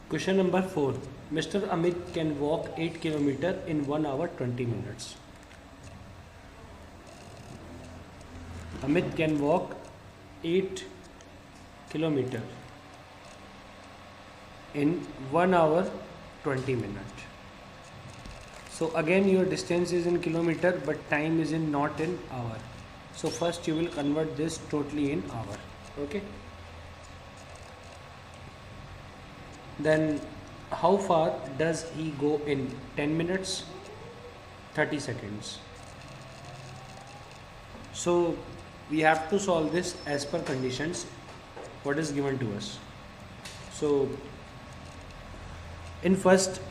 Question number 4. Mr. Amit can walk 8 km in 1 hour 20 minutes. Amit can walk 8 km in 1 hour 20 minutes. So again your distance is in kilometer but time is in not in hour. So first you will convert this totally in hour. Okay. Then how far does he go in 10 minutes? 30 seconds. So we have to solve this as per conditions what is given to us. So in first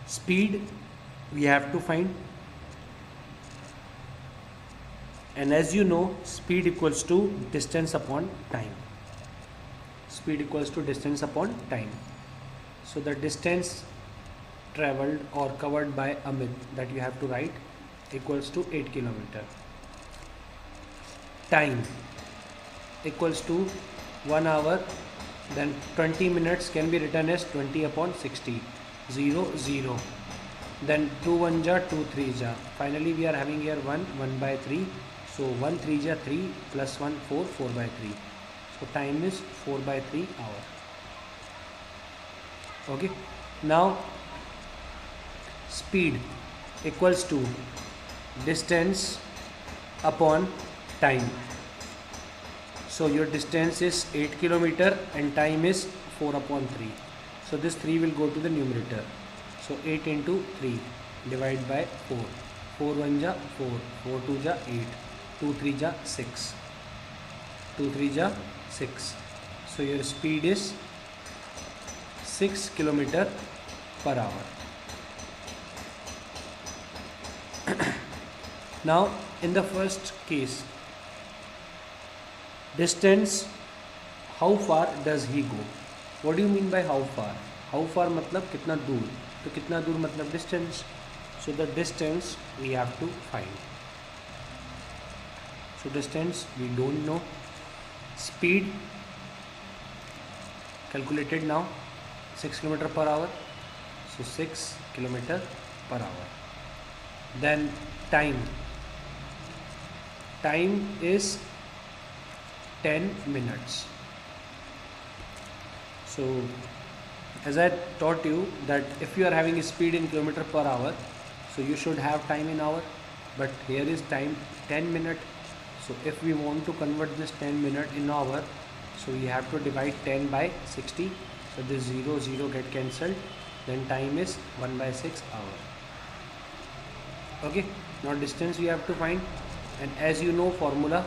speed we have to find, and as you know speed equals to distance upon time. Speed equals to distance upon time. So the distance traveled or covered by Amit that you have to write equals to 8 km. Time equals to 1 hour, then 20 minutes can be written as 20 upon 60, 0 0, then 2 1 ja 2 3 ja, finally we are having here 1 by 3, so 1 3 ja 3 plus 1 4 4 by 3, so time is 4 by 3 hour. Okay, now speed equals to distance upon time. So your distance is 8 km and time is 4 upon 3. So this 3 will go to the numerator. So 8 into 3 divide by 4. 4 1 ja 4, 4 2 ja 8, 2 3 ja 6, 2 3 ja 6. So your speed is 6 km per hour. Now in the first case, distance, how far does he go? What do you mean by how far? How far मतलब कितना दूर, तो कितना दूर मतलब distance. So the distance we have to find. So distance we don't know. Speed calculated now, 6 km per hour. So 6 km per hour. Then time. Time is 10 minutes. So as I taught you that if you are having a speed in kilometer per hour, so you should have time in hour, but here is time 10 minute. So if we want to convert this 10 minute in hour, so we have to divide 10 by 60. So this 0 0 get cancelled, then time is 1 by 6 hour. Okay, now distance we have to find, and as you know formula,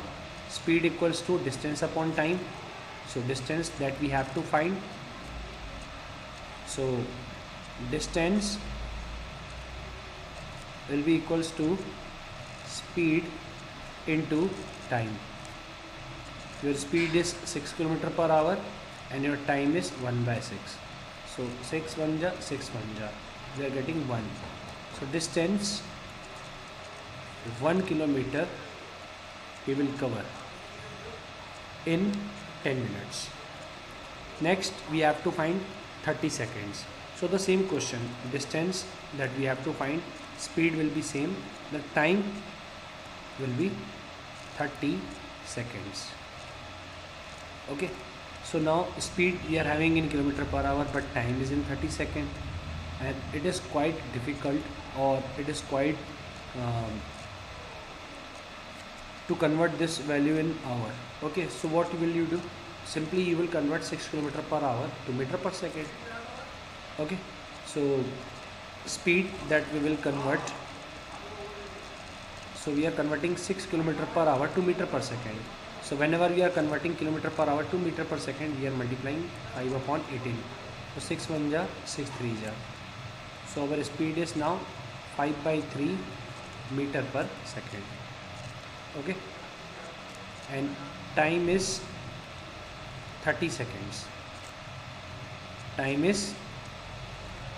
speed equals to distance upon time. So distance that we have to find, so distance will be equals to speed into time. Your speed is 6 km per hour and your time is 1 by 6. So 6 1 ja 6 1 ja, we are getting 1. So distance 1 km we will cover in 10 minutes. Next we have to find 30 seconds. So the same question, distance that we have to find, speed will be same, the time will be 30 seconds. Okay, so now speed we are having in kilometer per hour but time is in 30 seconds, and it is quite difficult, or it is quite to convert this value in hour. Okay, so what will you do? Simply you will convert 6 km per hour to meter per second. Okay, so speed that we will convert, so we are converting 6 km per hour to meter per second. So whenever we are converting kilometer per hour to meter per second, we are multiplying 5 upon 18. So 6 1 ja 6 3 ja. So our speed is now 5 by 3 meter per second. Okay, and time is 30 seconds. Time is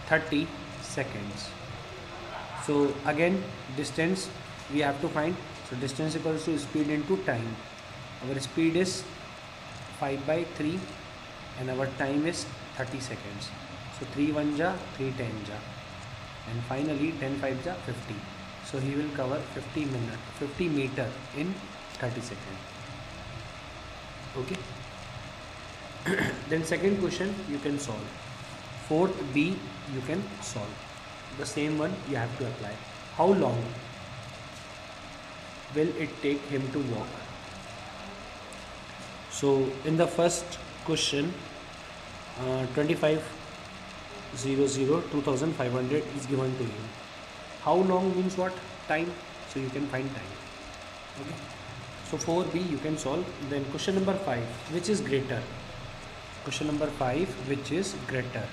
30 seconds. So again distance we have to find. So distance equals to speed into time. our speed is 5 by 3 and our time is 30 seconds. So 3 1 ja, 3 10 ja, and finally 10 5 ja 50. So he will cover 50 meter in 30 seconds. Okay. Then second question you can solve. Fourth B you can solve. The same one you have to apply. How long will it take him to walk? So in the first question, 2500 2500 is given to you. How long means what? Time. So you can find time. Okay. So 4B you can solve. Then question number 5, which is greater? Question number 5, which is greater?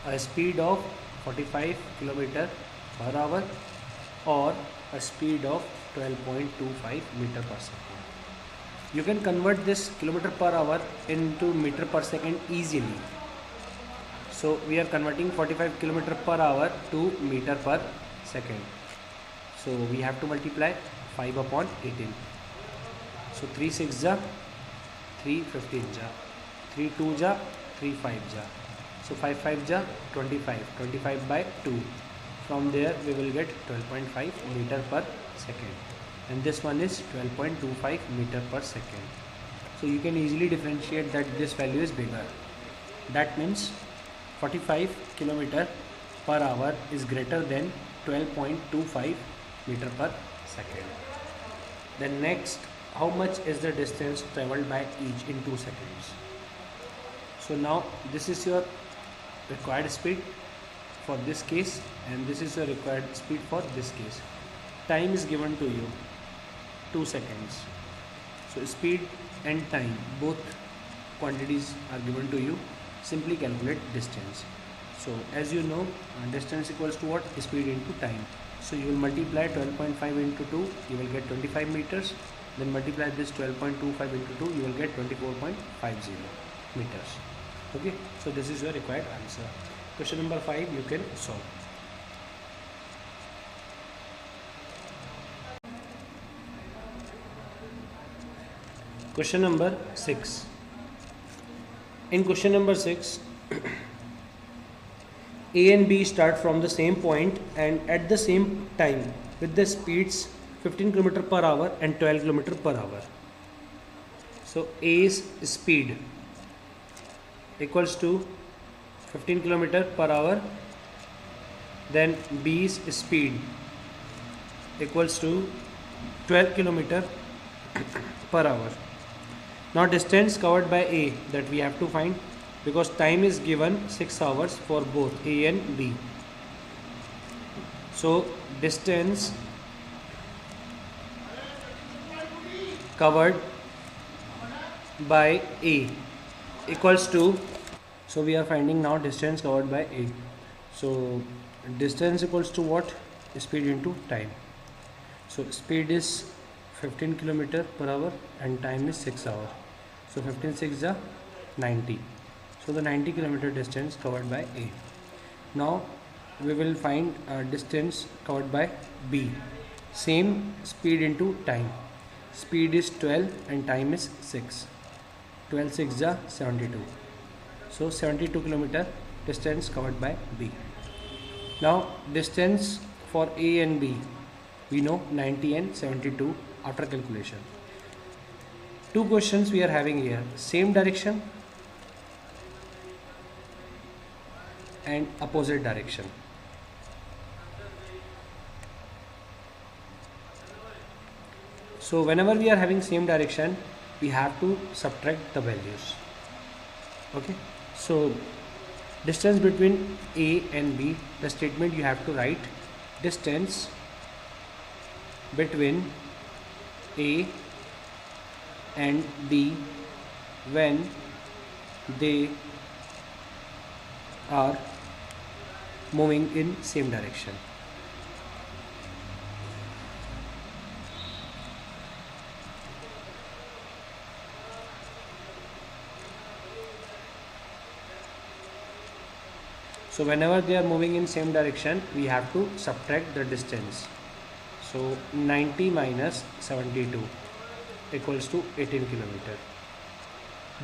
A speed of 45 km per hour or a speed of 12.25 meter per second. You can convert this kilometer per hour into meter per second easily. So we are converting 45 km per hour to meter per second. So we have to multiply 5 upon 18. So 3 6 ja, 3 15 ja, 3 2 ja, 3 5 ja. So 5 5 ja 25 by 2. From there we will get 12.5 meter per second, and this one is 12.25 meter per second. So you can easily differentiate that this value is bigger. That means 45 km per hour is greater than 12.25 meter per second. Then next, how much is the distance traveled by each in 2 seconds? So now this is your required speed for this case, and this is your required speed for this case. Time is given to you 2 seconds. So speed and time, both quantities are given to you. Simply calculate distance. So as you know, distance equals to what? Speed into time. So you will multiply 12.5 into 2, you will get 25 meters. Then multiply this 12.25 into 2, you will get 24.50 meters. Okay, so this is your required answer. Question number 5 you can solve. Question number 6. In question number 6, A and B start from the same point and at the same time with the speeds 15 km per hour and 12 km per hour. So A's speed equals to 15 km per hour, then B's speed equals to 12 km per hour. Now distance covered by A that we have to find, because time is given 6 hours for both A and B. So distance covered by A equals to, so we are finding now distance covered by A. So distance equals to what? Speed into time. So speed is 15 km per hour and time is 6 hours. So 15 6 is 90. So the 90 km distance covered by A. Now we will find distance covered by B. Same speed into time. Speed is 12 and time is 6. 12 6 is 72. So 72 km distance covered by B. Now distance for A and B, we know 90 and 72 after calculation. Two questions we are having here, same direction and opposite direction. So whenever we are having same direction, we have to subtract the values. Okay, so distance between A and B, the statement you have to write: distance between A and B when they are moving in same direction. So whenever they are moving in same direction, we have to subtract the distance. So 90 minus 72. equals to 18 kilometer.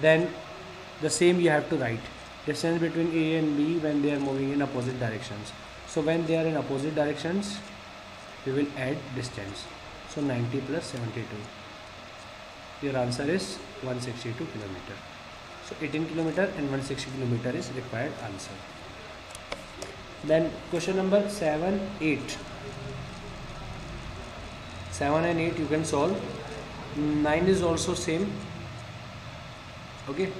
Then the same you have to write distance between A and B when they are moving in opposite directions. So when they are in opposite directions, we will add distance. So 90 plus 72. Your answer is 162 kilometer. So 18 kilometer and 160 kilometer is required answer. Then question number 7, 8. 7 and 8 you can solve. 9 is also same. Okay.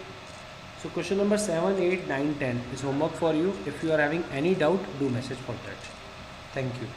So question number 7, 8, 9, 10 is homework for you. If you are having any doubt, do message for that. Thank you.